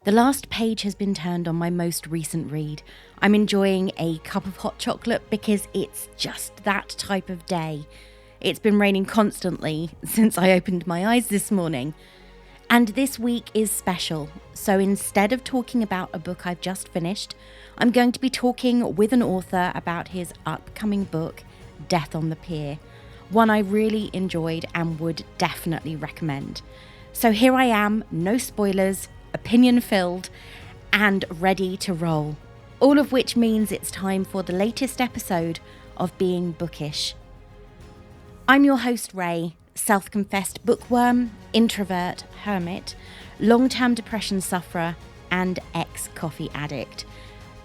The last page has been turned on my most recent read. I'm enjoying a cup of hot chocolate because it's just that type of day. It's been raining constantly since I opened my eyes this morning. And this week is special. So instead of talking about a book I've just finished, I'm going to be talking with an author about his upcoming book, Death on the Pier. One I really enjoyed and would definitely recommend. So here I am, no spoilers, opinion filled, and ready to roll. All of which means it's time for the latest episode of Being Bookish. I'm your host, Ray, self-confessed bookworm, introvert, hermit, long-term depression sufferer, and ex-coffee addict.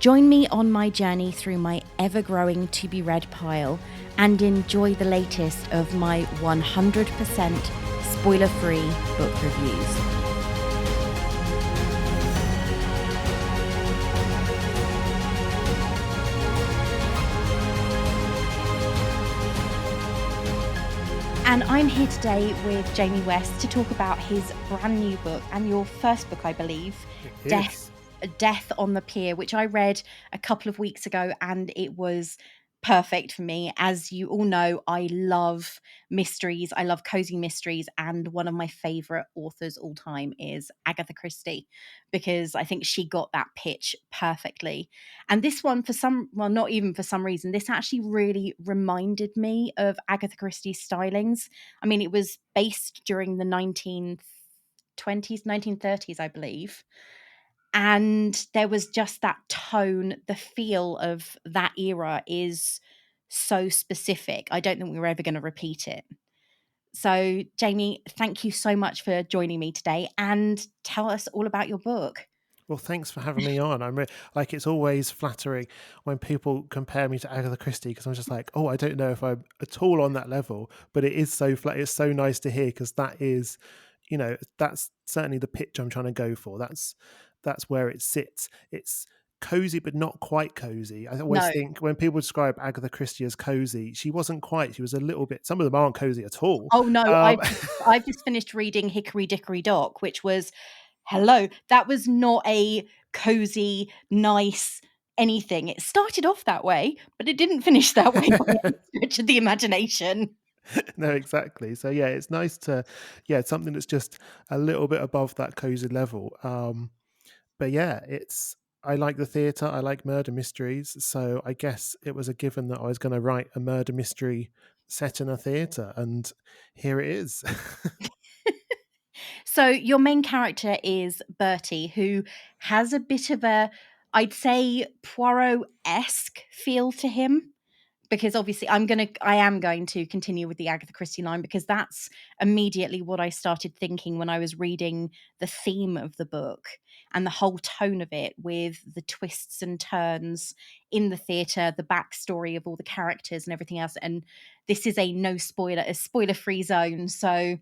Join me on my journey through my ever-growing to-be-read pile and enjoy the latest of my 100% spoiler-free book reviews. And I'm here today with Jamie West to talk about his brand new book and your first book, I believe, Death on the Pier, which I read a couple of weeks ago, and it was perfect for me. As you all know, I love mysteries. I love cozy mysteries, and one of my favorite authors all time is Agatha Christie, because I think she got that pitch perfectly. And this one, not even for some reason, this actually really reminded me of Agatha Christie's stylings. I mean, it was based during the 1920s, 1930s, I believe. And there was just that tone, the feel of that era is so specific. I don't think we're ever going to repeat it. So, Jamie, thank you so much for joining me today and tell us all about your book. Well, thanks for having me on. It's always flattering when people compare me to Agatha Christie because I'm just like, oh, I don't know if I'm at all on that level, but it is so flat. It's so nice to hear because that is, that's certainly the pitch I'm trying to go for. That's where it sits. It's cozy, but not quite cozy. I always No. think when people describe Agatha Christie as cozy, she wasn't quite. She was a little bit. Some of them aren't cozy at all. Oh, no. I've just finished reading Hickory Dickory Dock, which was, hello, that was not a cozy, nice anything. It started off that way, but it didn't finish that way by any stretch of the imagination. No, exactly. So yeah, it's nice to, it's something that's just a little bit above that cozy level. But yeah, I like the theatre, I like murder mysteries, so I guess it was a given that I was going to write a murder mystery set in a theatre, and here it is. So your main character is Bertie, who has a bit of a, I'd say, Poirot-esque feel to him. Because obviously I am going to continue with the Agatha Christie line, because that's immediately what I started thinking when I was reading the theme of the book and the whole tone of it, with the twists and turns in the theatre, the backstory of all the characters and everything else. And this is a spoiler-free zone. So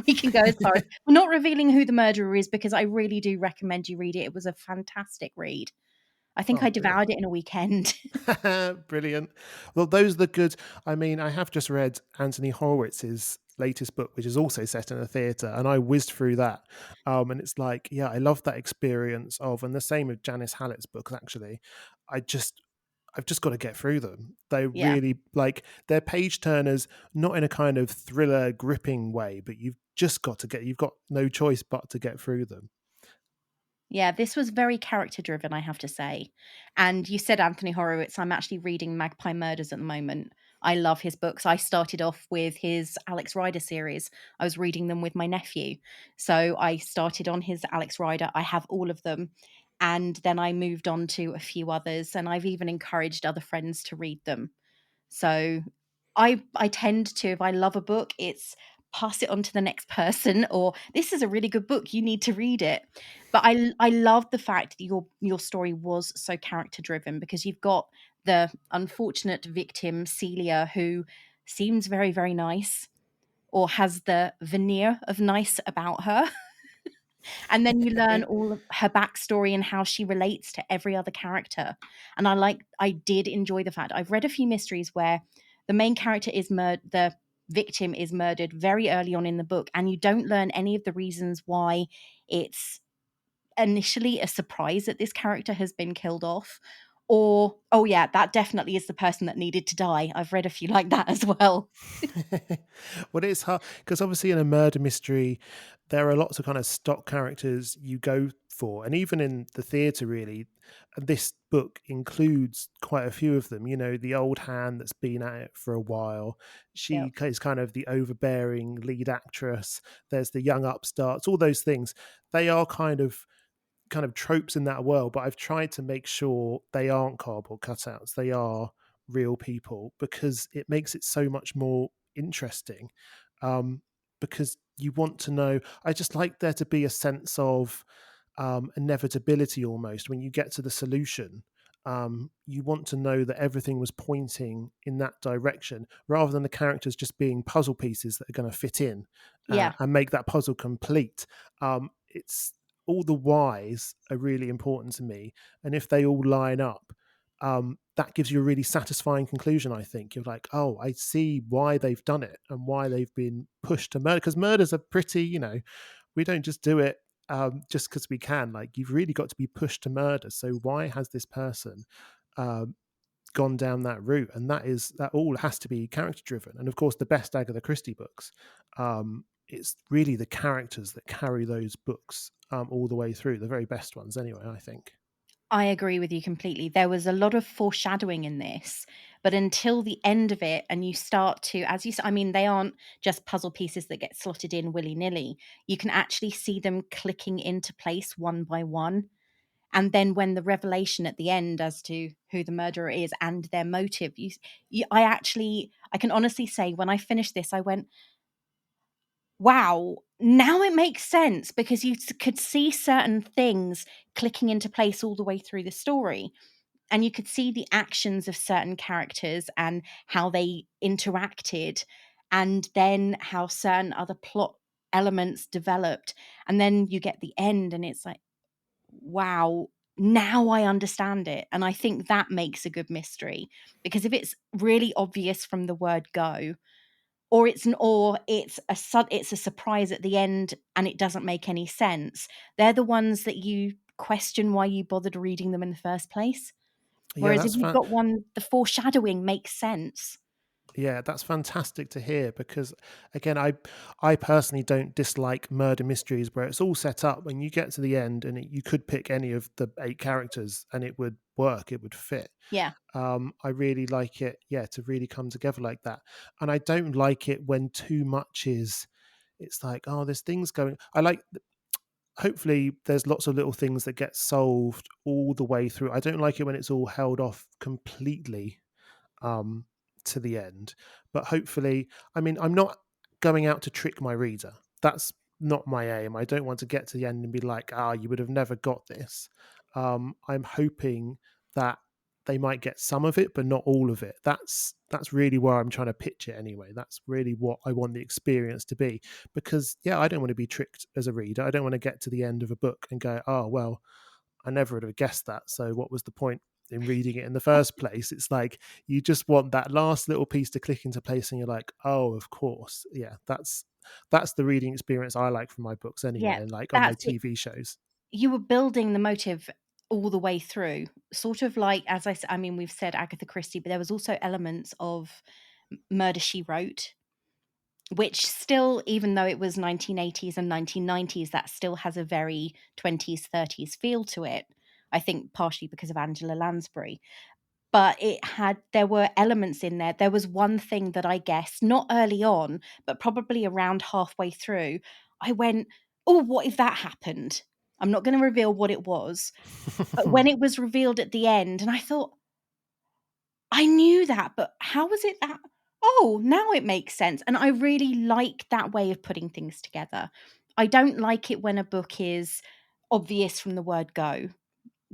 we can go as far as, we're not revealing who the murderer is, because I really do recommend you read it. It was a fantastic read. I think Oh, I brilliant. devoured it in a weekend. Brilliant. Well, those are the good. I mean, I have just read Anthony Horowitz's latest book, which is also set in a theatre, and I whizzed through that. And it's like, yeah, I love that experience of, and the same with Janice Hallett's books, actually. I've just got to get through them. They Yeah. really, like, they're page turners, not in a kind of thriller gripping way, but you've got no choice but to get through them. Yeah, this was very character driven, I have to say. And you said Anthony Horowitz. I'm actually reading Magpie Murders at the moment. I love his books. I started off with his Alex Rider series. I was reading them with my nephew. So I started on his Alex Rider. I have all of them. And then I moved on to a few others, and I've even encouraged other friends to read them. So I tend to, if I love a book, it's pass it on to the next person, or this is a really good book, you need to read it. But I love the fact that your story was so character driven, because you've got the unfortunate victim Celia, who seems very, very nice, or has the veneer of nice about her. And then you learn all of her backstory and how she relates to every other character. And I did enjoy the fact, I've read a few mysteries where the main character is the victim is murdered very early on in the book, and you don't learn any of the reasons why it's initially a surprise that this character has been killed off, or oh yeah, that definitely is the person that needed to die. I've read a few like that as well. Well, it's hard because obviously in a murder mystery, there are lots of kind of stock characters you go for, and even in the theatre, really, this book includes quite a few of them. You know, the old hand that's been at it for a while. Yeah. Is kind of the overbearing lead actress. There's the young upstarts. All those things. They are kind of tropes in that world, but I've tried to make sure they aren't cardboard cutouts. They are real people because it makes it so much more interesting. Um, because you want to know, I just like there to be a sense of inevitability almost when you get to the solution. You want to know that everything was pointing in that direction rather than the characters just being puzzle pieces that are going to fit in Yeah. and make that puzzle complete. It's all the whys are really important to me, and if they all line up, that gives you a really satisfying conclusion. I think you're like, oh, I see why they've done it and why they've been pushed to murder, because murders are pretty, we don't just do it just because we can. Like, you've really got to be pushed to murder. So why has this person um, gone down that route? And that all has to be character driven. And of course, the best Agatha Christie books, it's really the characters that carry those books all the way through. The very best ones, anyway, I think. I agree with you completely. There was a lot of foreshadowing in this, but until the end of it, and you start to, as you said, I mean, they aren't just puzzle pieces that get slotted in willy nilly. You can actually see them clicking into place one by one. And then when the revelation at the end as to who the murderer is and their motive, I can honestly say when I finished this, I went, wow, now it makes sense because could see certain things clicking into place all the way through the story. And you could see the actions of certain characters and how they interacted, and then how certain other plot elements developed. And then you get the end, and it's like, wow, now I understand it. And I think that makes a good mystery, because if it's really obvious from the word go, or it's a surprise at the end and it doesn't make any sense, they're the ones that you question why you bothered reading them in the first place. Yeah, Whereas if that's you've fun. got one, the foreshadowing makes sense. Yeah, that's fantastic to hear because again, I personally don't dislike murder mysteries where it's all set up when you get to the end and you could pick any of the eight characters and it would work, it would fit. Yeah. I really like it, yeah, to really come together like that. And I don't like it when too much is. It's like, oh, there's things going. I like. Hopefully, there's lots of little things that get solved all the way through. I don't like it when it's all held off completely um, to the end. But hopefully, I mean, I'm not going out to trick my reader. That's not my aim. I don't want to get to the end and be like, ah, you would have never got this. I'm hoping that they might get some of it, but not all of it. That's really where I'm trying to pitch it anyway. That's really what I want the experience to be. Because yeah, I don't want to be tricked as a reader. I don't want to get to the end of a book and go, oh well, I never would have guessed that. So what was the point in reading it in the first place? It's like you just want that last little piece to click into place, and you're like, oh, of course, yeah, that's the reading experience I like from my books anyway, Yeah, and like on my that's it. TV shows. You were building the motive all the way through, sort of like, as I mean, we've said Agatha Christie, but there was also elements of Murder, She Wrote, which still, even though it was 1980s and 1990s, that still has a very 20s, 30s feel to it. I think partially because of Angela Lansbury. But there were elements in there. There was one thing that I guessed, not early on, but probably around halfway through. I went, oh, what if that happened? I'm not going to reveal what it was. But when it was revealed at the end, and I thought, I knew that, but how was it that? Oh, now it makes sense. And I really like that way of putting things together. I don't like it when a book is obvious from the word go,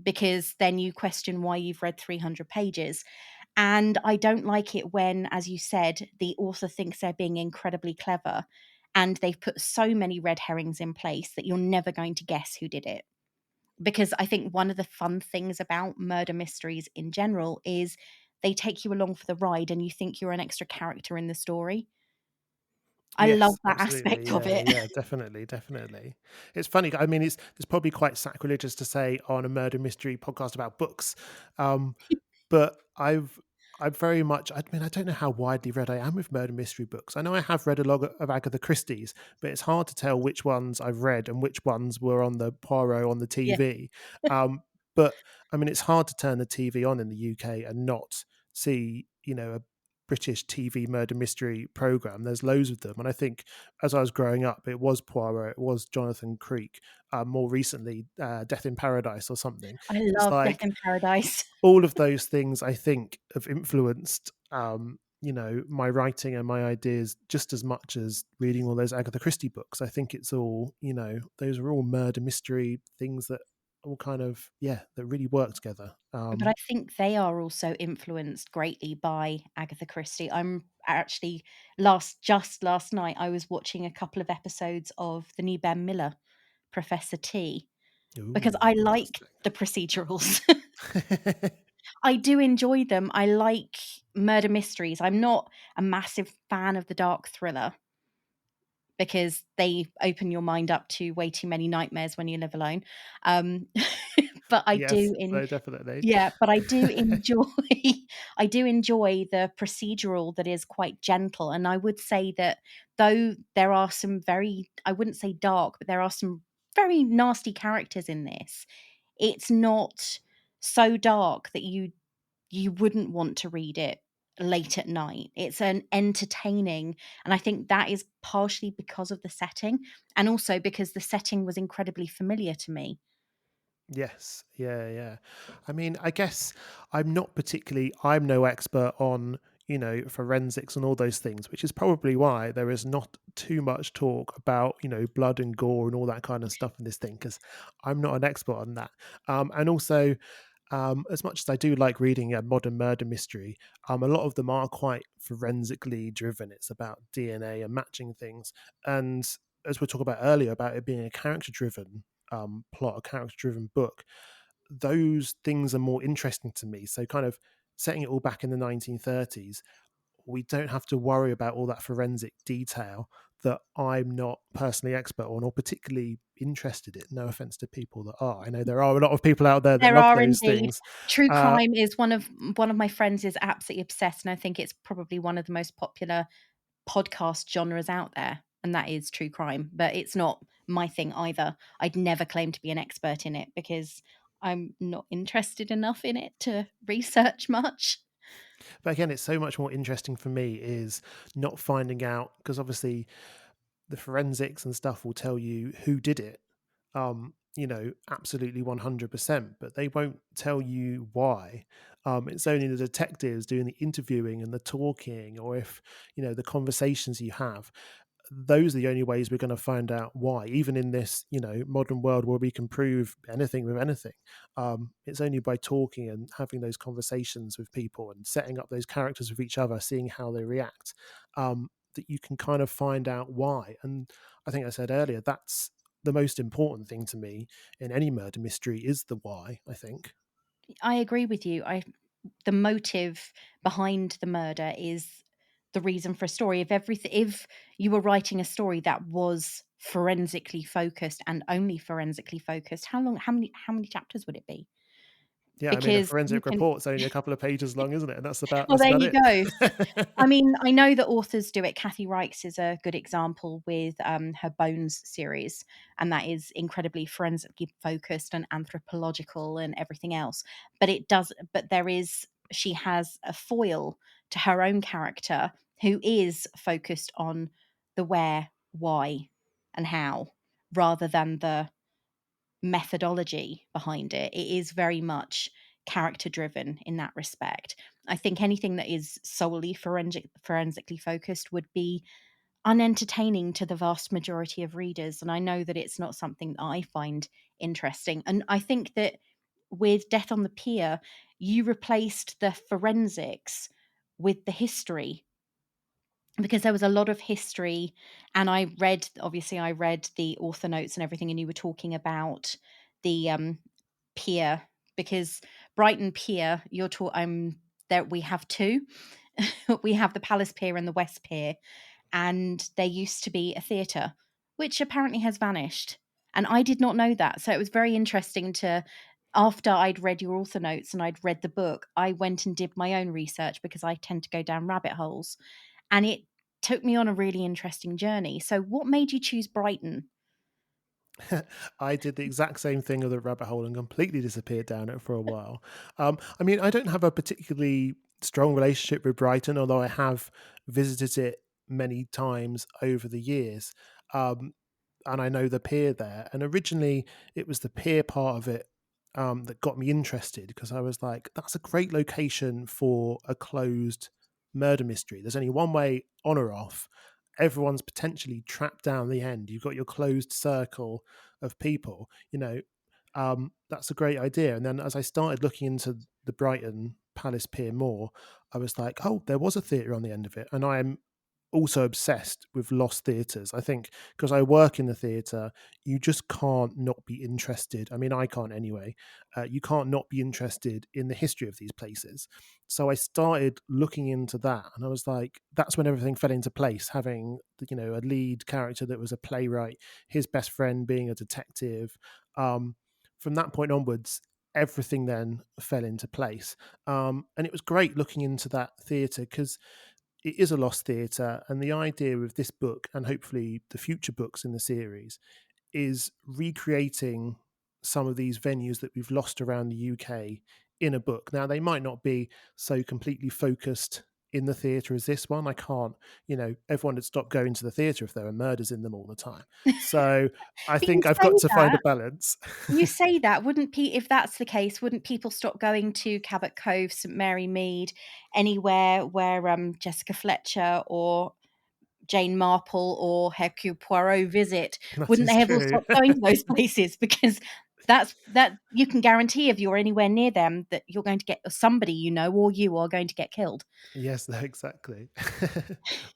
because then you question why you've read 300 pages. And I don't like it when, as you said, the author thinks they're being incredibly clever and they've put so many red herrings in place that you're never going to guess who did it. Because I think one of the fun things about murder mysteries in general is they take you along for the ride and you think you're an extra character in the story. I love Yes, that absolutely. aspect of Yeah, it. yeah, definitely, definitely. It's funny. I mean, it's probably quite sacrilegious to say on a murder mystery podcast about books, um, but I've very much. I mean, I don't know how widely read I am with murder mystery books. I know I have read a lot of Agatha Christie's, but it's hard to tell which ones I've read and which ones were on the Poirot on the Yeah. TV. Um, but I mean, it's hard to turn the TV on in the UK and not see, a British TV murder mystery program. There's loads of them, and I think as I was growing up, it was Poirot, it was Jonathan Creek, more recently, Death in Paradise or something. I It's love Death like in Paradise. all of those things I think have influenced, my writing and my ideas just as much as reading all those Agatha Christie books. I think it's all, those are all murder mystery things that all kind of, yeah, that really work together. But I think they are also influenced greatly by Agatha Christie. I'm actually just last night, I was watching a couple of episodes of the new Ben Miller, Professor T, because I Ooh, like fantastic. the procedurals. I do enjoy them. I like murder mysteries. I'm not a massive fan of the dark thriller because they open your mind up to way too many nightmares when you live alone. Um, but I Yes, do no, definitely. yeah, but I do enjoy I do enjoy the procedural that is quite gentle, and I would say that though there are some very I wouldn't say dark, but there are some very nasty characters in this, it's not so dark that you wouldn't want to read it late at night. It's an entertaining and I think that is partially because of the setting, and also because the setting was incredibly familiar to me. Yes. Yeah, yeah. I mean, I guess I'm no expert on, forensics and all those things, which is probably why there is not too much talk about, blood and gore and all that kind of stuff in this thing, because I'm not an expert on that. And also, as much as I do like reading a modern murder mystery, a lot of them are quite forensically driven. It's about DNA and matching things. And as we talked about earlier, about it being a character driven plot, a character driven book, those things are more interesting to me. So, kind of setting it all back in the 1930s, we don't have to worry about all that forensic detail that I'm not personally expert on or particularly interested in. No offense to people that are. I know there are a lot of people out there that There love are those indeed. things. True Uh, crime is one of my friends is absolutely obsessed, and I think it's probably one of the most popular podcast genres out there, and that is true crime, but it's not my thing either. I'd never claim to be an expert in it because I'm not interested enough in it to research much. but again, it's so much more interesting for me is not finding out, because obviously the forensics and stuff will tell you who did it, absolutely 100%, but they won't tell you why. It's only the detectives doing the interviewing and the talking, or if, the conversations you have, those are the only ways we're going to find out why, even in this, modern world where we can prove anything with anything. It's only by talking and having those conversations with people and setting up those characters with each other, seeing how they react, that you can kind of find out why. And I think I said earlier, that's the most important thing to me in any murder mystery, is the why, I think. I agree with you. I The motive behind the murder is the reason for a story. If you were writing a story that was forensically focused and only forensically focused, how many chapters would it be? Yeah, I mean, a Because you forensic can report's only a couple of pages long, isn't it? And well, that's there about you it. go. I mean, I know that authors do it. Kathy Reichs is a good example with her Bones series, and that is incredibly forensically focused and anthropological and everything else. But she has a foil to her own character who is focused on the where, why, and how, rather than the methodology behind it. It is very much character driven in that respect. I think anything that is solely forensically focused would be unentertaining to the vast majority of readers. And I know that it's not something that I find interesting. And I think that with Death on the Pier, you replaced the forensics with the history because there was a lot of history. And I read the author notes and everything, and you were talking about the pier, because Brighton Pier, there we have two. We have the Palace Pier and the West Pier, and there used to be a theatre, which apparently has vanished. And I did not know that. So it was very interesting to, after I'd read your author notes and I'd read the book, I went and did my own research because I tend to go down rabbit holes. And it took me on a really interesting journey. So, what made you choose Brighton? I did the exact same thing with the rabbit hole and completely disappeared down it for a while. I mean, I don't have a particularly strong relationship with Brighton, although I have visited it many times over the years. Um, and I know the pier there. And originally, it was the pier part of it that got me interested because I was like, that's a great location for a closed murder mystery. There's only one way on or off. Everyone's potentially trapped down the end. You've got your closed circle of people. That's a great idea. And then as I started looking into the Brighton Palace Pier more, I was like, oh, there was a theatre on the end of it. And I am also obsessed with lost theatres. I think because I work in the theatre, you just can't not be interested. I mean, I can't anyway. You can't not be interested in the history of these places. So I started looking into that, and I was like, that's when everything fell into place. Having a lead character that was a playwright, his best friend being a detective. From that point onwards, everything then fell into place. And it was great looking into that theatre because it is a lost theatre, and the idea of this book and hopefully the future books in the series is recreating some of these venues that we've lost around the UK in a book. Now, they might not be so completely focused in the theatre as this one. I can't, everyone would stop going to the theatre if there were murders in them all the time. So I But you think I've say got to find a that, balance. you say that, wouldn't if that's the case, wouldn't people stop going to Cabot Cove, St Mary Mead, anywhere where Jessica Fletcher or Jane Marple or Hercule Poirot visit? That Wouldn't is they have all true. stopped going to those places? Because that you can guarantee if you're anywhere near them that you're going to get somebody or you are going to get killed. Yes, no, exactly.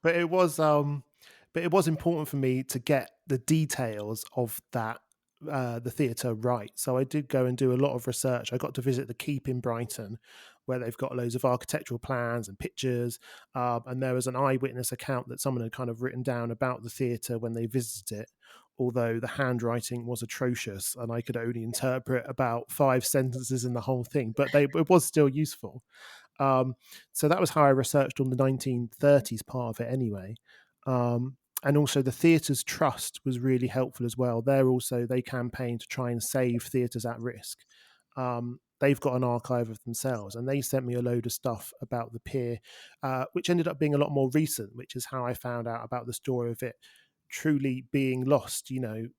But it was important for me to get the details of that the theatre right. So I did go and do a lot of research. I got to visit the Keep in Brighton, where they've got loads of architectural plans and pictures. And there was an eyewitness account that someone had kind of written down about the theatre when they visited it. Although the handwriting was atrocious and I could only interpret about 5 sentences in the whole thing, but it was still useful. Um, so that was how I researched on the 1930s part of it anyway. And also the Theatres Trust was really helpful as well. They campaign to try and save theatres at risk. They've got an archive of themselves, and they sent me a load of stuff about the pier, which ended up being a lot more recent, which is how I found out about the story of it truly being lost.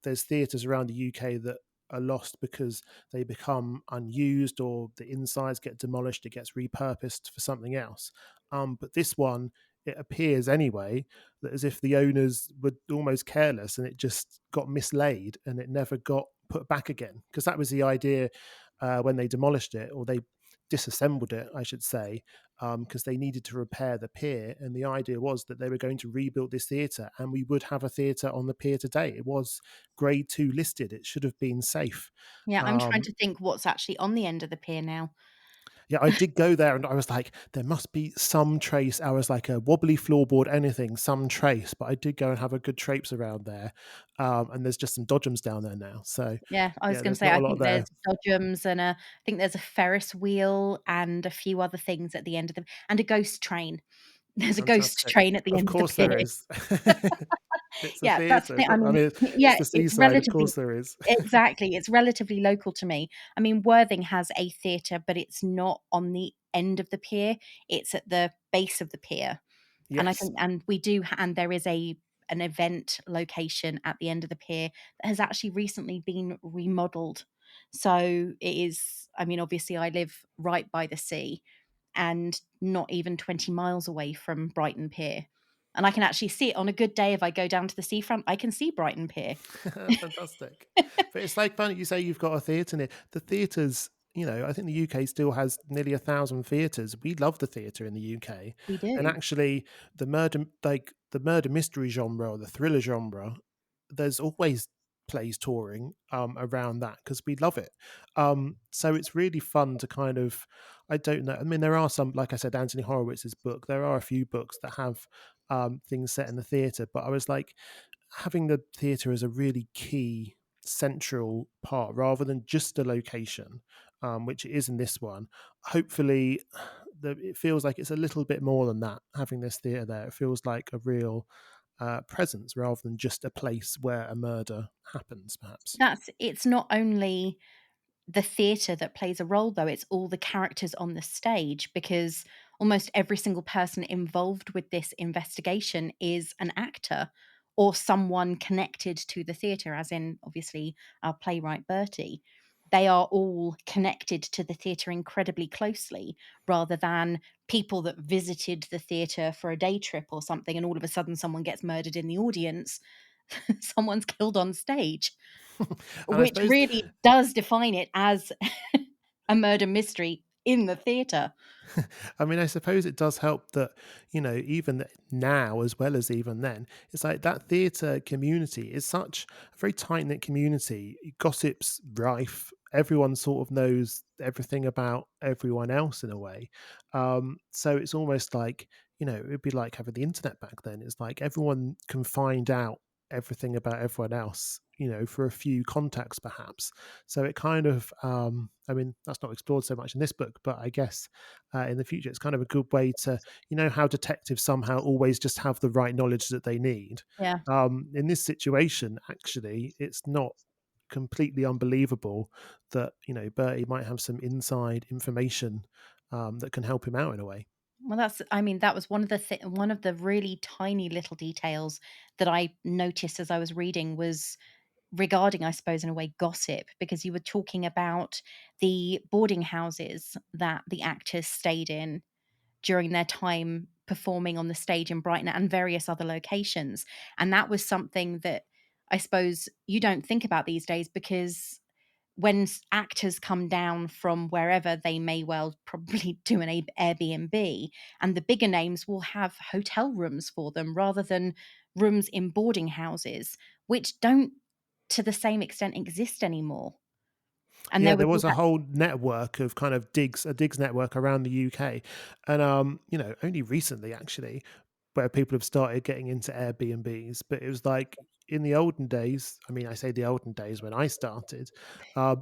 There's theatres around the UK that are lost because they become unused or the insides get demolished, it gets repurposed for something else. But this one, it appears anyway that as if the owners were almost careless and it just got mislaid and it never got put back again, because that was the idea when they demolished it, or they disassembled it, I should say, because they needed to repair the pier. And the idea was that they were going to rebuild this theatre and we would have a theatre on the pier today. It was grade 2 listed. It should have been safe. Yeah, I'm trying Um, to think what's actually on the end of the pier now. yeah, I did go there and I was like, there must be some trace. I was like a wobbly floorboard, anything, some trace. But I did go and have a good traipse around there. And there's just some dodgems down there now. So Yeah, I was yeah, gonna there's say, not a I lot think there's there. dodgems and I think there's a Ferris wheel and a few other things at the end of the and a ghost train. There's a ghost Fantastic. train at the Of end of the course pier. there is. It's a Yeah, that's the theatre. thing, I I mean, mean, it's yeah, the it's seaside. Of relatively course there is. exactly, it's relatively local to me. I mean, Worthing has a theatre, but it's not on the end of the pier, it's at the base of the pier. And I Yes. think and we do and there is an event location at the end of the pier that has actually recently been remodeled. So it is I mean, obviously I live right by the sea and not even 20 miles away from Brighton Pier. And I can actually see it on a good day if I go down to the seafront, I can see Brighton Pier. Fantastic. But it's like funny you say you've got a theatre near. The theatres, I think the UK still has nearly 1,000 theatres. We love the theatre in the UK. We And do. actually the murder mystery genre or the thriller genre, there's always plays touring around that because we love it. So it's really fun to kind of, I don't know. I mean, there are some, like I said, Anthony Horowitz's book. There are a few books that have things set in the theatre. But I was like, having the theatre as a really key central part rather than just a location, which it is in this one. Hopefully, it feels like it's a little bit more than that. Having this theatre there, it feels like a real presence rather than just a place where a murder happens, perhaps. It's not only the theatre that plays a role, though, it's all the characters on the stage, because almost every single person involved with this investigation is an actor or someone connected to the theatre, as in, obviously, our playwright Bertie. They are all connected to the theatre incredibly closely, rather than people that visited the theatre for a day trip or something, and all of a sudden someone gets murdered in the audience. Someone's killed on stage, And I which suppose really does define it as a murder mystery in the theatre. I mean, I suppose it does help that, even now as well as even then, it's like that theatre community is such a very tight knit community. Gossip's rife. Everyone sort of knows everything about everyone else in a way. So it's almost like, it'd be like having the internet back then. It's like everyone can find out everything about everyone else, for a few contacts perhaps. So it kind of, I mean, that's not explored so much in this book, but I guess in the future, it's kind of a good way to, how detectives somehow always just have the right knowledge that they need. Yeah. In this situation, actually, it's not completely unbelievable that, Bertie might have some inside information that can help him out in a way. Well, that was one of the really tiny little details that I noticed as I was reading, was regarding, I suppose, in a way, gossip, because you were talking about the boarding houses that the actors stayed in during their time performing on the stage in Brighton and various other locations. And that was something that I suppose you don't think about these days, because when actors come down from wherever, they may well probably do an Airbnb, and the bigger names will have hotel rooms for them rather than rooms in boarding houses, which don't to the same extent exist anymore. And Yeah, there there would be was a that. whole network of kind of a digs network around the UK, and only recently actually, where people have started getting into Airbnbs. But it was like in the olden days. I mean, I say the olden days when I started.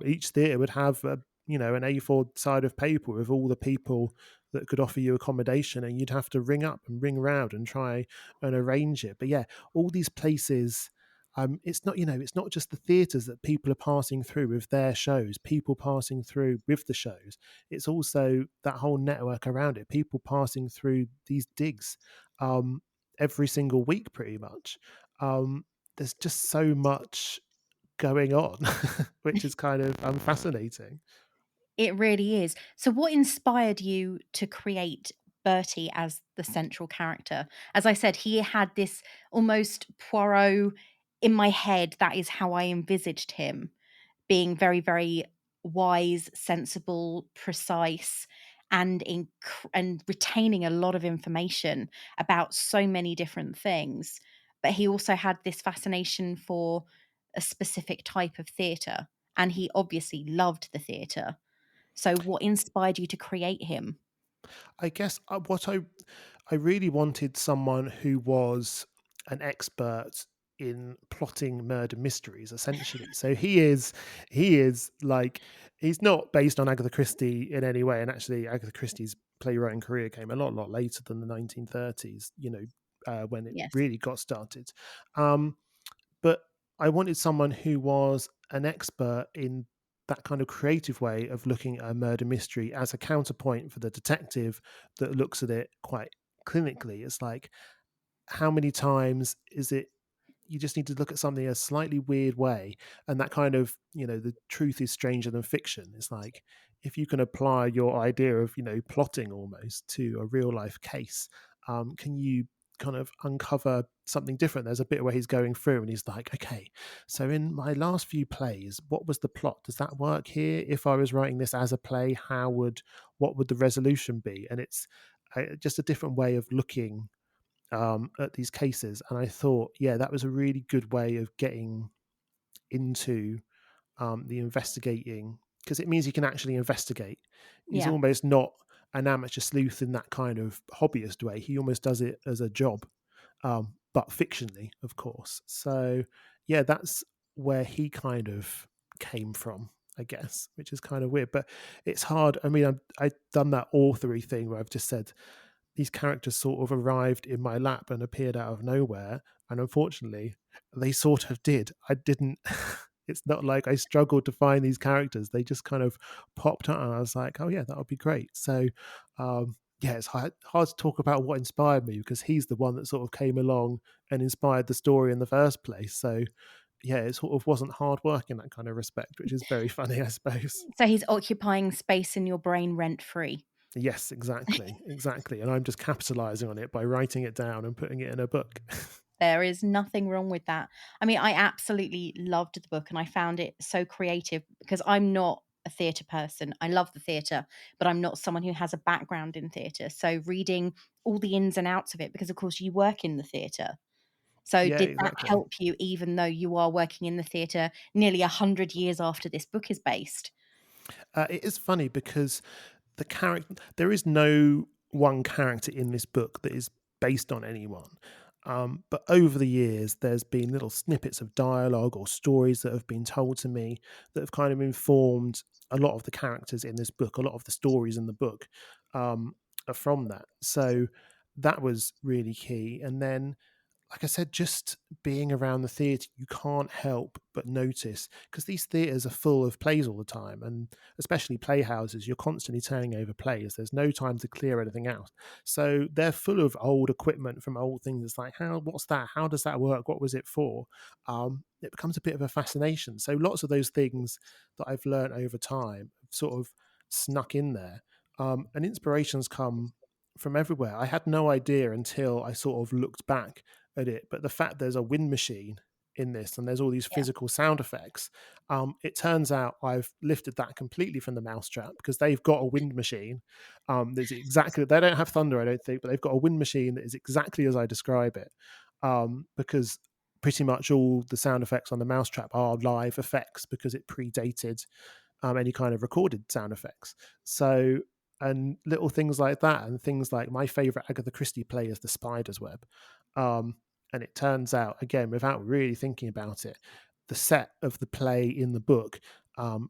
Each theatre would have an A4 side of paper with all the people that could offer you accommodation, and you'd have to ring up and ring around and try and arrange it. But yeah, all these places, it's not just the theatres that people are passing through with their shows, people passing through with the shows. It's also that whole network around it, people passing through these digs um, every single week, pretty much. There's just so much going on, which is kind of fascinating. It really is. So what inspired you to create Bertie as the central character? As I said, he had this almost Poirot in my head. That is how I envisaged him, being very, very wise, sensible, precise, and and retaining a lot of information about so many different things. But he also had this fascination for a specific type of theatre, and he obviously loved the theatre. So what inspired you to create him? I guess what I really wanted someone who was an expert in plotting murder mysteries, essentially. So he is like, he's not based on Agatha Christie in any way, and actually Agatha Christie's playwriting career came a lot later than the 1930s. When it Yes. really got started. Um, but I wanted someone who was an expert in that kind of creative way of looking at a murder mystery as a counterpoint for the detective that looks at it quite clinically. It's like, how many times is it you just need to look at something a slightly weird way, and that kind of, the truth is stranger than fiction. It's like, if you can apply your idea of, plotting almost to a real life case, can you kind of uncover something different? There's a bit where he's going through and he's like, okay, so in my last few plays, what was the plot? Does that work here? If I was writing this as a play, what would the resolution be? And it's just a different way of looking at these cases. And I thought, yeah, that was a really good way of getting into the investigating, because it means you can actually investigate. He's Yeah. almost not an amateur sleuth in that kind of hobbyist way. He almost does it as a job. but fictionally, of course. So yeah, that's where he kind of came from, I guess, which is kind of weird. But it's hard. I mean, I've done that authory thing where I've just said these characters sort of arrived in my lap and appeared out of nowhere. And unfortunately, they sort of did. I didn't. It's not like I struggled to find these characters. They just kind of popped up, and I was like, "Oh yeah, that would be great." So, yeah, it's hard to talk about what inspired me because he's the one that sort of came along and inspired the story in the first place. So, yeah, it sort of wasn't hard work in that kind of respect, which is very funny, I suppose. So he's occupying space in your brain rent free. Yes, exactly, exactly. And I'm just capitalizing on it by writing it down and putting it in a book. There is nothing wrong with that. I mean, I absolutely loved the book and I found it so creative because I'm not a theatre person. I love the theatre, but I'm not someone who has a background in theatre. So reading all the ins and outs of it, because of course you work in the theatre. So Yeah, did that exactly. help you, even though you are working in the theatre nearly 100 years after this book is based? It is funny because there is no one character in this book that is based on anyone. But over the years, there's been little snippets of dialogue or stories that have been told to me that have kind of informed a lot of the characters in this book. A lot of the stories in the book are from that. So that was really key. And then, like I said, just being around the theatre, you can't help but notice because these theatres are full of plays all the time, and especially playhouses, you're constantly turning over plays. There's no time to clear anything out. So they're full of old equipment from old things. It's like, what's that? How does that work? What was it for? It becomes a bit of a fascination. So lots of those things that I've learned over time have sort of snuck in there. And inspirations come from everywhere. I had no idea until I sort of looked back at it. But the fact there's a wind machine in this and there's all these Yeah. physical sound effects, it turns out I've lifted that completely from the Mousetrap because they've got a wind machine. There's exactly they don't have thunder, I don't think, but they've got a wind machine that is exactly as I describe it. Because pretty much all the sound effects on the Mousetrap are live effects because it predated any kind of recorded sound effects. So, and little things like that, and things like my favorite Agatha Christie play is The Spider's Web. And it turns out, again, without really thinking about it, the set of the play in the book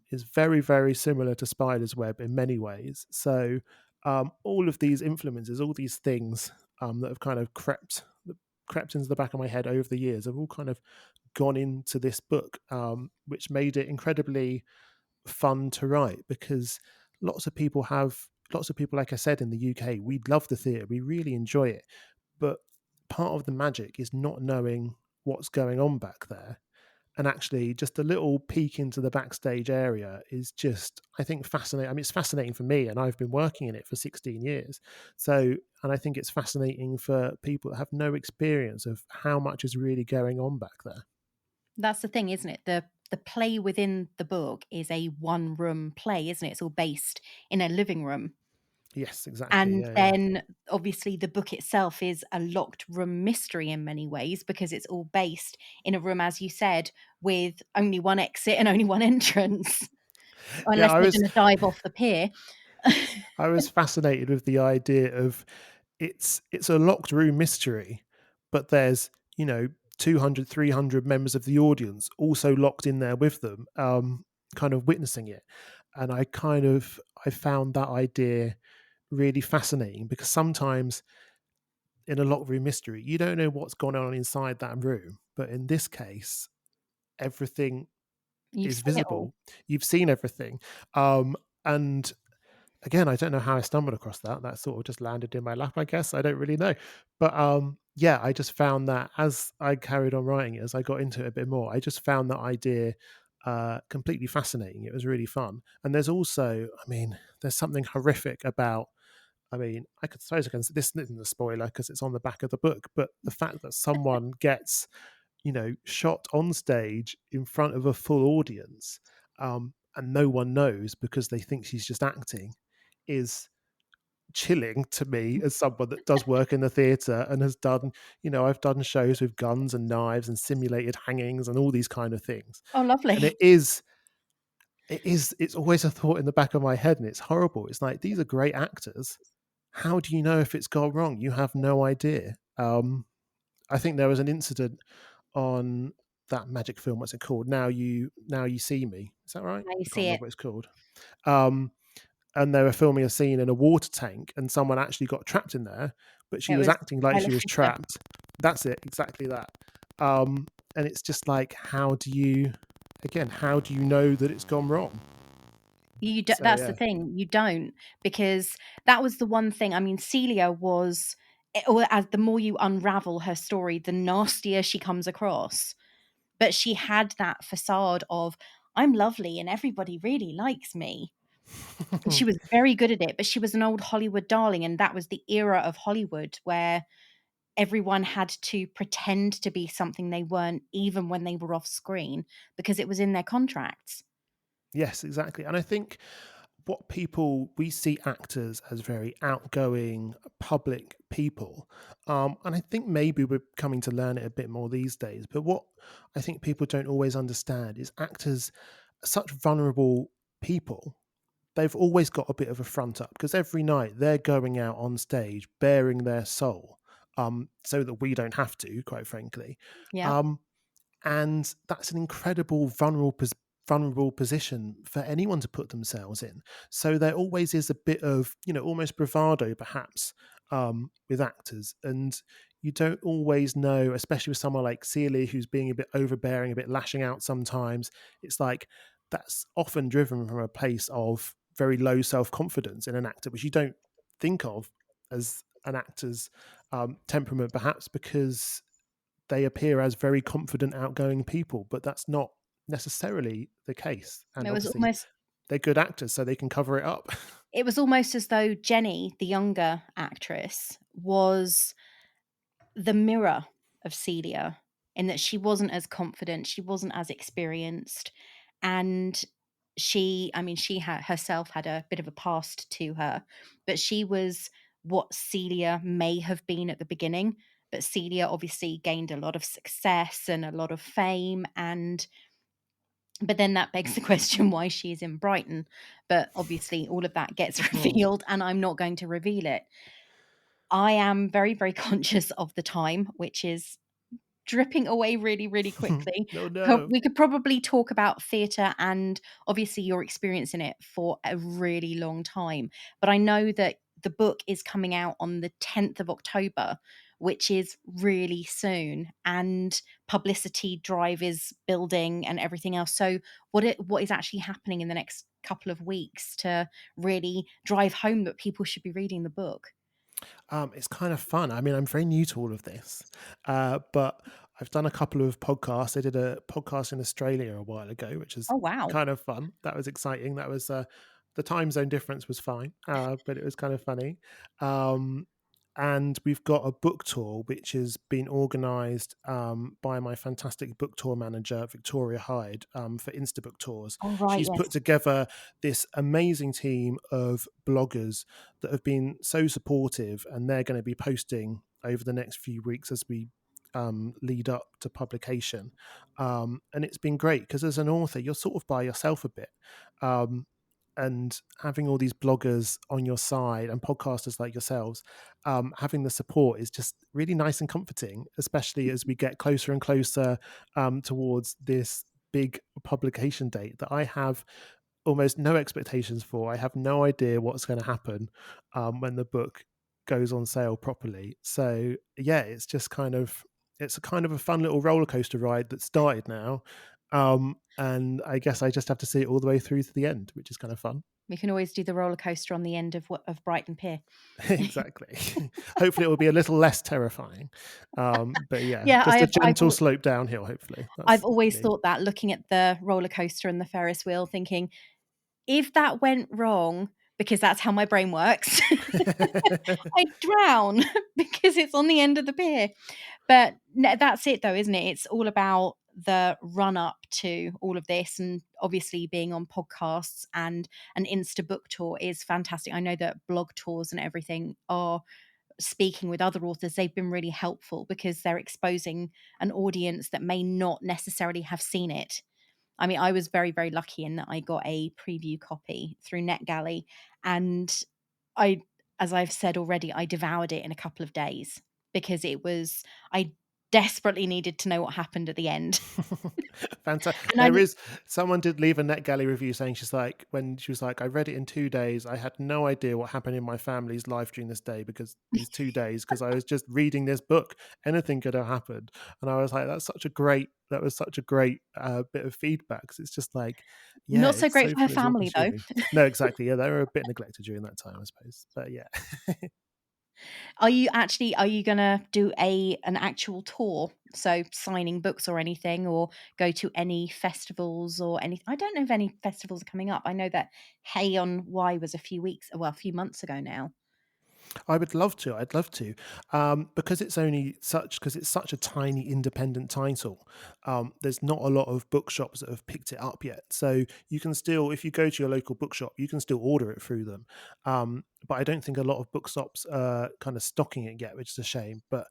is very, very similar to Spider's Web in many ways. So, all of these influences, all these things that have kind of crept into the back of my head over the years have all kind of gone into this book, which made it incredibly fun to write because lots of people, like I said, in the UK, we love the theatre, we really enjoy it, but part of the magic is not knowing what's going on back there. And actually, just a little peek into the backstage area is just, I think, fascinating. I mean, it's fascinating for me, and I've been working in it for 16 years. So, and I think it's fascinating for people that have no experience of how much is really going on back there. That's the thing, isn't it? The play within the book is a one room play, isn't it? It's all based in a living room. Yes, exactly. And Yeah, yeah. then obviously the book itself is a locked room mystery in many ways because it's all based in a room, as you said, with only one exit and only one entrance, Yeah, unless they're going to dive off the pier. I was fascinated with the idea of it's a locked room mystery, but there's, 200, 300 members of the audience also locked in there with them, kind of witnessing it. And I found that idea really fascinating because sometimes in a locked room mystery, you don't know what's going on inside that room. But in this case, everything You've is seen it all. visible. You've seen everything. And again, I don't know how I stumbled across that. That sort of just landed in my lap, I guess. I don't really know. But yeah, I just found that as I carried on writing it, as I got into it a bit more, I just found that idea completely fascinating. It was really fun. And there's also, I mean, there's something horrific about, I mean, I could suppose I can, this isn't a spoiler because it's on the back of the book, but the fact that someone gets, shot on stage in front of a full audience, and no one knows because they think she's just acting is chilling to me as someone that does work in the theatre and has done, I've done shows with guns and knives and simulated hangings and all these kind of things. Oh, And lovely. it's always a thought in the back of my head and it's horrible. It's like, these are great actors. How do you know if it's gone wrong? You have no idea. I think there was an incident on that magic film. What's it called? Now you see me. Is that right? Now you I can't see remember it. what it's called. Um, and they were filming a scene in a water tank, and someone actually got trapped in there, but she It was was acting like Isla she was Fisher. trapped. That's it, exactly that. And it's just like, how do you know that it's gone wrong? So That's the yeah. thing, you don't, because that was the one thing. I mean, Celia was, or as the more you unravel her story, the nastier she comes across. But she had that facade of, I'm lovely and everybody really likes me. And she was very good at it, but she was an old Hollywood darling, and that was the era of Hollywood where everyone had to pretend to be something they weren't, even when they were off screen, because it was in their contracts. Yes, exactly. And I think we see actors as very outgoing, public people. And I think maybe we're coming to learn it a bit more these days. But what I think people don't always understand is actors are such vulnerable people. They've always got a bit of a front up because every night they're going out on stage bearing their soul, so that we don't have to, quite frankly. Yeah. Um, and that's an incredible vulnerable position for anyone to put themselves in. So there always is a bit of, almost bravado perhaps, with actors, and you don't always know, especially with someone like Celia who's being a bit overbearing, a bit lashing out sometimes. It's like that's often driven from a place of very low self-confidence in an actor, which you don't think of as an actor's temperament, perhaps because they appear as very confident, outgoing people, but that's not necessarily the case. And It was obviously, almost they're good actors, so they can cover it up. it was almost as though Jenny, the younger actress, was the mirror of Celia, in that she wasn't as confident, she wasn't as experienced, and I mean, she had herself had a bit of a past to her, but she was what Celia may have been at the beginning. But Celia obviously gained a lot of success and a lot of fame, and but then that begs the question why she's in Brighton. But obviously, all of that gets Oh. revealed, and I'm not going to reveal it. I am very, very conscious of the time, which is dripping away really, really quickly. No, no. We could probably talk about theatre and obviously your experience in it for a really long time. But I know that the book is coming out on the 10th of October, which is really soon, and publicity drive is building and everything else. So what is actually happening in the next couple of weeks to really drive home that people should be reading the book? It's kind of fun. I mean, I'm very new to all of this, but I've done a couple of podcasts. I did a podcast in Australia a while ago, which is Oh, wow. kind of fun. That was exciting. That was the time zone difference was fine, but it was kind of funny. Um, and we've got a book tour which has been organised by my fantastic book tour manager Victoria Hyde, for Instabook Tours. Oh, right, She's put yes. together this amazing team of bloggers that have been so supportive, and they're going to be posting over the next few weeks as we lead up to publication. And it's been great because as an author, you're sort of by yourself a bit. Um, and having all these bloggers on your side and podcasters like yourselves, having the support is just really nice and comforting, especially as we get closer and closer towards this big publication date that I have almost no expectations for. I have no idea what's going to happen when the book goes on sale properly. So yeah, it's a kind of a fun little roller coaster ride that started now, and I guess I just have to see it all the way through to the end, which is kind of fun. We can always do the roller coaster on the end of Brighton Pier. Exactly. Hopefully, it will be a little less terrifying, but yeah, Yeah, just a gentle slope downhill. Hopefully, I've that's always me. thought that, looking at the roller coaster and the Ferris wheel, thinking, "If that went wrong," because that's how my brain works, I'd drown because it's on the end of the pier. But that's it though, isn't it? It's all about the run up to all of this, and obviously being on podcasts and an Insta book tour is fantastic. I know that blog tours and everything are speaking with other authors, they've been really helpful because they're exposing an audience that may not necessarily have seen it. I mean, I was very, very lucky in that I got a preview copy through NetGalley, and I, as I've said already, I devoured it in a couple of days because it was, I desperately needed to know what happened at the end. Fantastic. And I There is someone did leave a NetGalley review saying she's like, when she was like, I read it in 2 days. I had no idea what happened in my family's life during this day because these 2 days, because I was just reading this book. Anything could have happened. And I was like, that was such a great bit of feedback. 'Cause it's just like, yeah, not so it's great so for her fun. It's all family though. consuming. No, exactly. Yeah, they were a bit neglected during that time, I suppose. But yeah. Are you gonna do an actual tour? So signing books or anything, or go to any festivals or anything? I don't know if any festivals are coming up. I know that Hay on Wye was a few months ago now. I would love to. I'd love to, because it's such a tiny independent title. There's not a lot of bookshops that have picked it up yet. So you can still, if you go to your local bookshop, you can still order it through them. But I don't think a lot of bookshops are kind of stocking it yet, which is a shame. But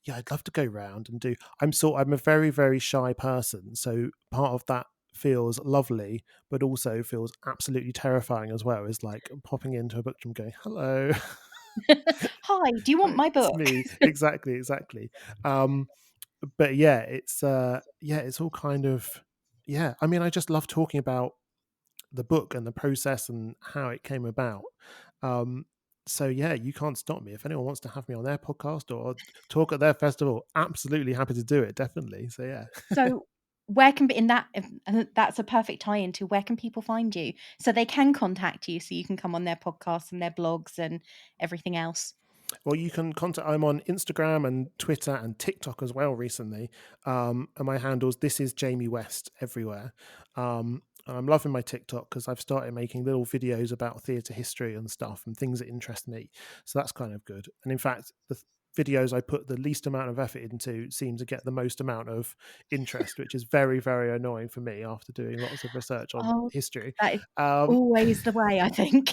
yeah, I'd love to go round and do. I'm a very very shy person, so part of that feels lovely, but also feels absolutely terrifying as well. Is like popping into a bookshop and going, "Hello." Hi, do you want my It's book? me. Exactly, exactly. Um, but yeah, it's all kind of yeah. I mean, I just love talking about the book and the process and how it came about. Um, so yeah, you can't stop me. If anyone wants to have me on their podcast or talk at their festival, absolutely happy to do it. Definitely. So yeah. So where can be in that and that's a perfect tie into where can people find you so they can contact you so you can come on their podcasts and their blogs and everything else? Well, you can contact. I'm on Instagram and Twitter and TikTok as well recently. And my handles, this is Jamie West everywhere. And I'm loving my TikTok because I've started making little videos about theatre history and stuff and things that interest me. So that's kind of good. And in fact, videos I put the least amount of effort into seem to get the most amount of interest, which is very, very annoying for me after doing lots of research on Oh, history. that is Um, always the way, I think.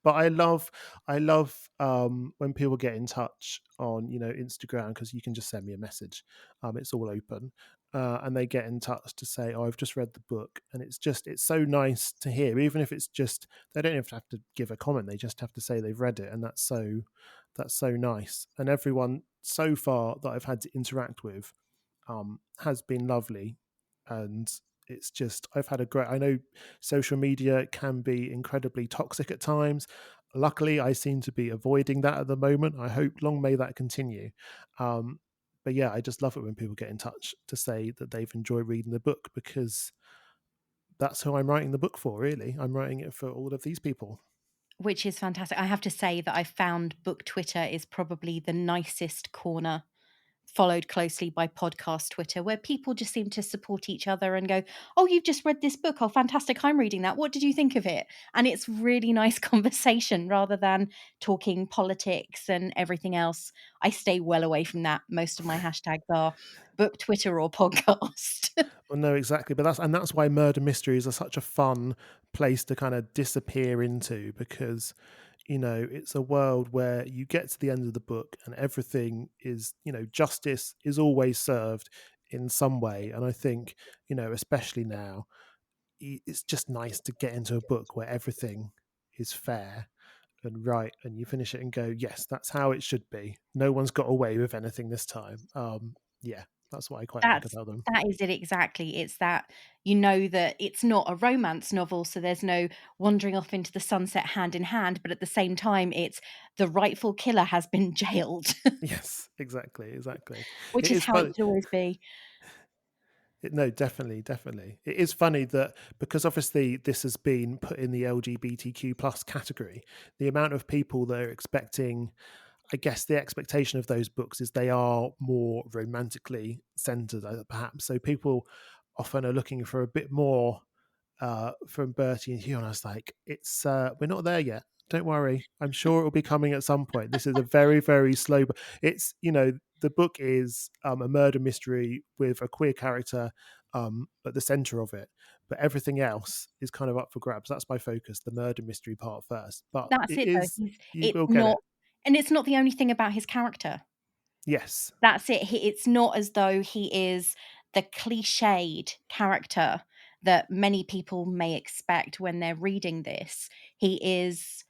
but I love when people get in touch on Instagram because you can just send me a message. It's all open, and they get in touch to say, "Oh, I've just read the book," and it's so nice to hear. Even if it's just they don't even have to give a comment; they just have to say they've read it, and that's so nice. And everyone so far that I've had to interact with has been lovely, and it's just I've had a great. I know social media can be incredibly toxic at times. Luckily, I seem to be avoiding that at the moment. I hope long may that continue. Um, but yeah, I just love it when people get in touch to say that they've enjoyed reading the book because that's who I'm writing the book for. Really, I'm writing it for all of these people. Which is fantastic. I have to say that I found book Twitter is probably the nicest corner, followed closely by podcast Twitter, where people just seem to support each other and go, "Oh, you've just read this book. Oh, fantastic. I'm reading that. What did you think of it?" And it's really nice conversation rather than talking politics and everything else. I stay well away from that. Most of my hashtags are book Twitter or podcast. Well, no, exactly. But that's why murder mysteries are such a fun place to kind of disappear into because, it's a world where you get to the end of the book and everything is, justice is always served in some way. And I think, especially now, it's just nice to get into a book where everything is fair and right and you finish it and go, yes, that's how it should be. No one's got away with anything this time. Yeah, that's what I quite like That's about them. that is it exactly. It's that you know that it's not a romance novel, so there's no wandering off into the sunset hand in hand, but at the same time, it's the rightful killer has been jailed, Yes, exactly, exactly. which It is is how it funny. should always be. No, definitely, definitely. It is funny that because obviously this has been put in the LGBTQ plus category, the amount of people that are expecting, I guess the expectation of those books is they are more romantically centered, perhaps. So people often are looking for a bit more from Bertie and Hugh, and I was like, "It's we're not there yet. Don't worry. I'm sure it will be coming at some point. This is a very, very slow. It's the book is a murder mystery with a queer character at the center of it, but everything else is kind of up for grabs. That's my focus, the murder mystery part first. But That's it it though. is you It's will get it. not and it's not the only thing about his character. Yes, That's it. It's not as though he is the cliched character that many people may expect when they're reading this. He is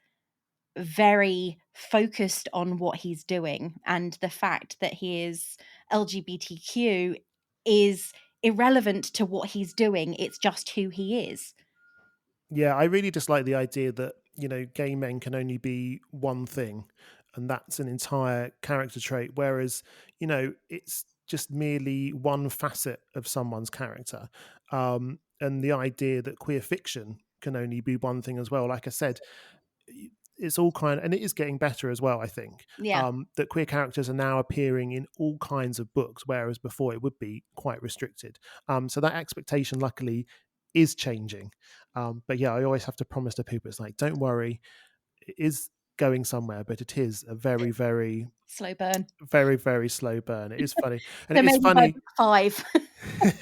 very focused on what he's doing and the fact that he is LGBTQ is irrelevant to what he's doing. It's just who he is. Yeah, I really dislike the idea that, gay men can only be one thing, and that's an entire character trait, whereas, it's just merely one facet of someone's character. And the idea that queer fiction can only be one thing as well, like I said, it's all and it is getting better as well, I think. Yeah. That queer characters are now appearing in all kinds of books, whereas before it would be quite restricted. So that expectation, luckily, is changing. But yeah, I always have to promise to people, it's like, don't worry, it is going somewhere, but it is a very, very, Slow burn. very, very slow burn. It is funny. And So it is maybe by funny. book 5.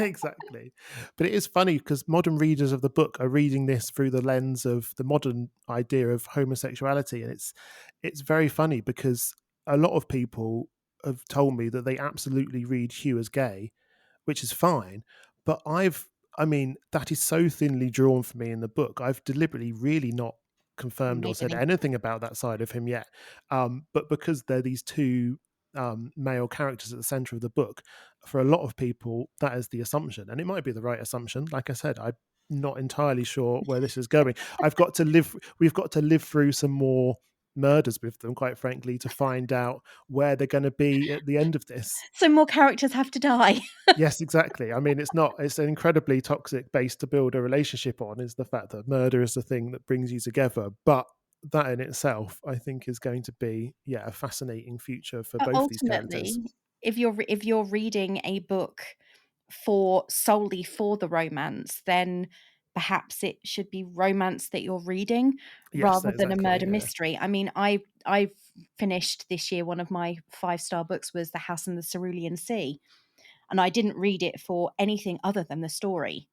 Exactly. But it is funny because modern readers of the book are reading this through the lens of the modern idea of homosexuality. And it's very funny because a lot of people have told me that they absolutely read Hugh as gay, which is fine. But I mean, that is so thinly drawn for me in the book. I've deliberately really not confirmed or Made said any. anything about that side of him yet. But because they're these two male characters at the center of the book, for a lot of people, that is the assumption. And it might be the right assumption. Like I said, I'm not entirely sure where this is going. We've got to live through some more murders with them, quite frankly, to find out where they're going to be at the end of this. So more characters have to die. Yes, exactly. I mean, it's an incredibly toxic base to build a relationship on, is the fact that murder is the thing that brings you together. But that in itself, I think, is going to be, a fascinating future for both these characters. Ultimately, if you're reading a book solely for the romance, then perhaps it should be romance that you're reading Yes, rather than a exactly. murder Yeah. mystery. I mean, I've finished this year, one of my 5-star books was The House in the Cerulean Sea, and I didn't read it for anything other than the story.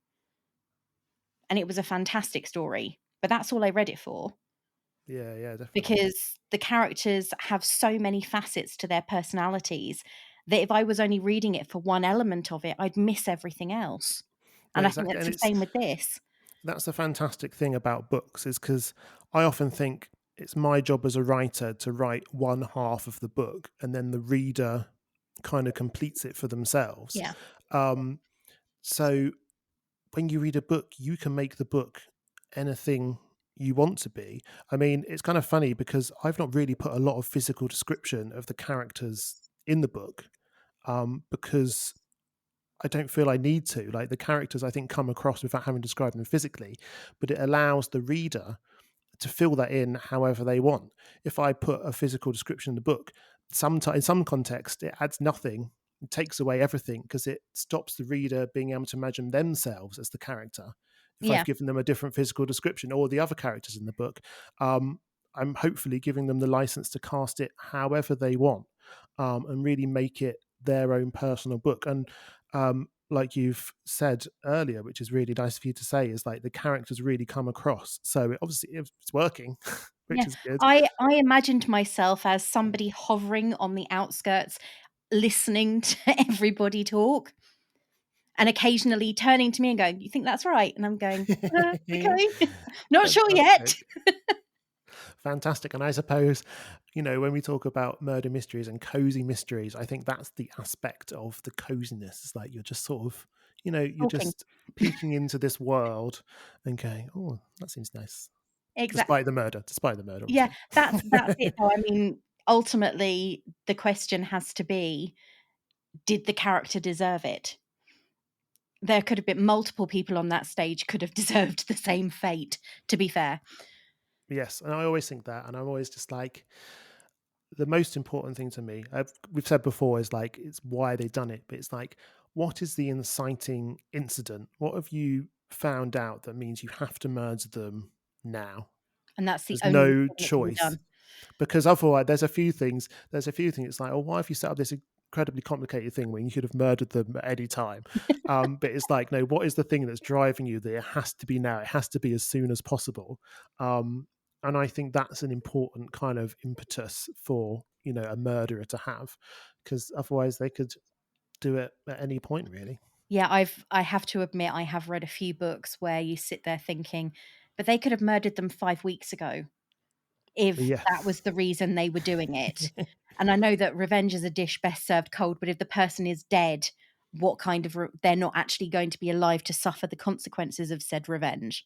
And it was a fantastic story, but that's all I read it for. Yeah, definitely. Because the characters have so many facets to their personalities that if I was only reading it for one element of it, I'd miss everything else. No, And I think exactly. that's And the same with this. that's the fantastic thing about books, is because I often think it's my job as a writer to write one half of the book and then the reader kind of completes it for themselves. Yeah. Um, so when you read a book, you can make the book anything you want to be. I mean, it's kind of funny because I've not really put a lot of physical description of the characters in the book, because I don't feel I need to. Like, the characters, I think, come across without having described them physically, but it allows the reader to fill that in however they want. If I put a physical description in the book, sometimes in some context it adds nothing. It takes away everything because it stops the reader being able to imagine themselves as the character. If I've Yeah. given them a different physical description, or the other characters in the book, I'm hopefully giving them the license to cast it however they want, and really make it their own personal book. And like you've said earlier, which is really nice for you to say, is like the characters really come across. So obviously it's working, Yeah. which is good. I imagined myself as somebody hovering on the outskirts, listening to everybody talk and occasionally turning to me and going, "You think that's right?" And I'm going, "Okay, not sure yet." Fantastic. Fantastic. And I suppose, when we talk about murder mysteries and cozy mysteries, I think that's the aspect of the coziness. It's like you're just sort of, you're Talking. just peeking into this world and going, oh, that seems nice. Exactly. Despite the murder, Yeah, obviously. that's it though. I mean, ultimately, the question has to be, did the character deserve it? There could have been multiple people on that stage could have deserved the same fate, to be fair. Yes. And I always think that. And I'm always just like, the most important thing to me, we've said before, is like, it's why they've done it, but it's like, what is the inciting incident? What have you found out that means you have to murder them now? And that's the There's only no thing that can be choice, done. because otherwise there's a few things. It's like, oh, why have you set up this incredibly complicated thing when you could have murdered them at any time? But it's like, no, what is the thing that's driving you there? It has to be now. It has to be as soon as possible. And I think that's an important kind of impetus for, a murderer to have, because otherwise they could do it at any point, really. Yeah, I have to admit I have read a few books where you sit there thinking, but they could have murdered them 5 weeks ago if Yeah. that was the reason they were doing it. And I know that revenge is a dish best served cold, but if the person is dead, what kind of they're not actually going to be alive to suffer the consequences of said revenge.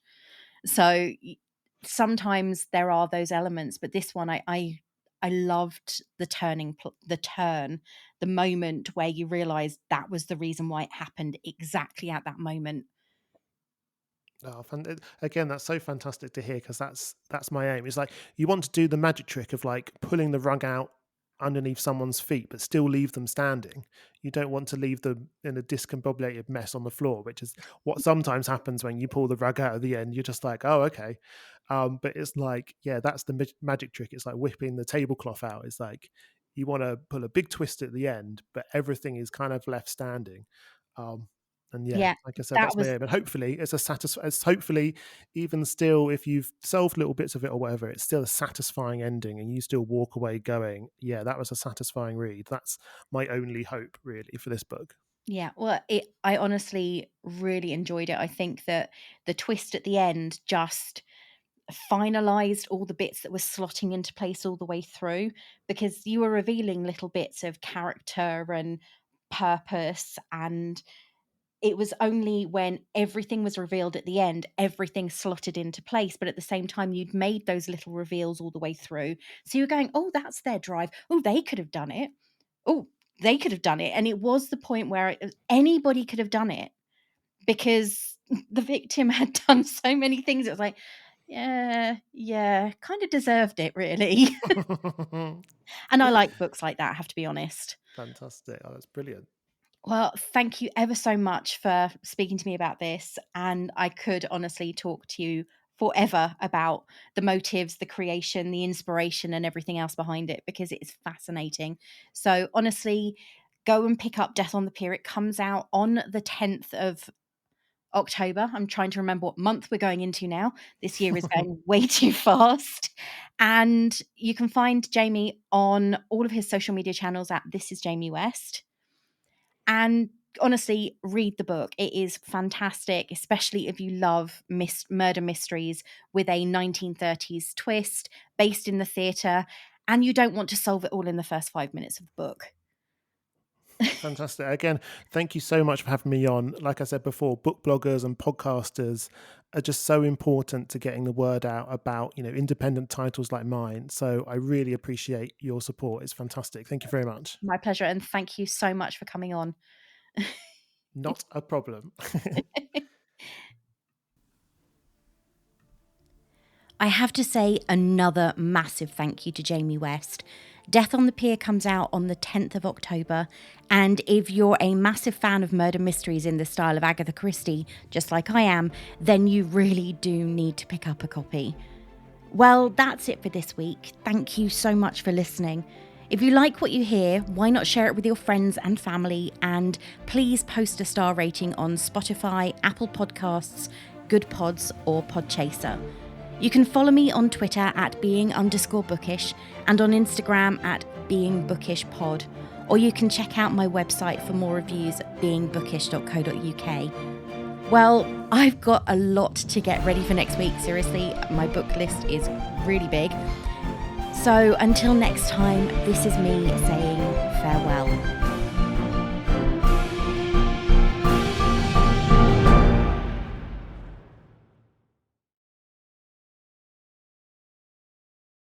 So sometimes there are those elements, but this one I loved the the moment where you realize that was the reason why it happened exactly at that moment. Oh, again, that's so fantastic to hear, because that's my aim. It's like you want to do the magic trick of like pulling the rug out underneath someone's feet, but still leave them standing. You don't want to leave them in a discombobulated mess on the floor, which is what sometimes happens when you pull the rug out at the end. You're just like, oh, okay. But it's like, yeah, that's the magic trick. It's like whipping the tablecloth out. It's like you want to pull a big twist at the end, but everything is kind of left standing. And yeah, like I said, that's my aim. And hopefully it's hopefully, even still, if you've solved little bits of it or whatever, it's still a satisfying ending and you still walk away going, yeah, that was a satisfying read. That's my only hope really for this book. Yeah, well, I honestly really enjoyed it. I think that the twist at the end just finalized all the bits that were slotting into place all the way through, because you were revealing little bits of character and purpose, and it was only when everything was revealed at the end, everything slotted into place. But at the same time, you'd made those little reveals all the way through. So you're going, oh, that's their drive. Oh, they could have done it. Oh, they could have done it. And it was the point where anybody could have done it, because the victim had done so many things. It was like, yeah, kind of deserved it, really. And I like books like that, I have to be honest. Fantastic. Oh, that's brilliant. Well, thank you ever so much for speaking to me about this. And I could honestly talk to you forever about the motives, the creation, the inspiration, and everything else behind it, because it's fascinating. So honestly, go and pick up Death on the Pier. It comes out on the 10th of October. I'm trying to remember what month we're going into now. This year is going way too fast. And you can find Jamie on all of his social media channels at This Is Jamie West. And honestly, read the book. It is fantastic, especially if you love murder mysteries with a 1930s twist based in the theatre, and you don't want to solve it all in the first 5 minutes of the book. Fantastic. Again, thank you so much for having me on. Like I said before, book bloggers and podcasters are just so important to getting the word out about, independent titles like mine. So I really appreciate your support. It's fantastic. Thank you very much. My pleasure. And thank you so much for coming on. Not a problem. I have to say another massive thank you to Jamie West. Death on the Pier comes out on the 10th of October, and if you're a massive fan of murder mysteries in the style of Agatha Christie, just like I am, then you really do need to pick up a copy. Well, that's it for this week. Thank you so much for listening. If you like what you hear, why not share it with your friends and family, and please post a star rating on Spotify, Apple Podcasts, Good Pods, or Podchaser. You can follow me on Twitter at being_bookish and on Instagram at beingbookishpod, or you can check out my website for more reviews at beingbookish.co.uk. Well, I've got a lot to get ready for next week. Seriously, my book list is really big. So until next time, this is me saying farewell.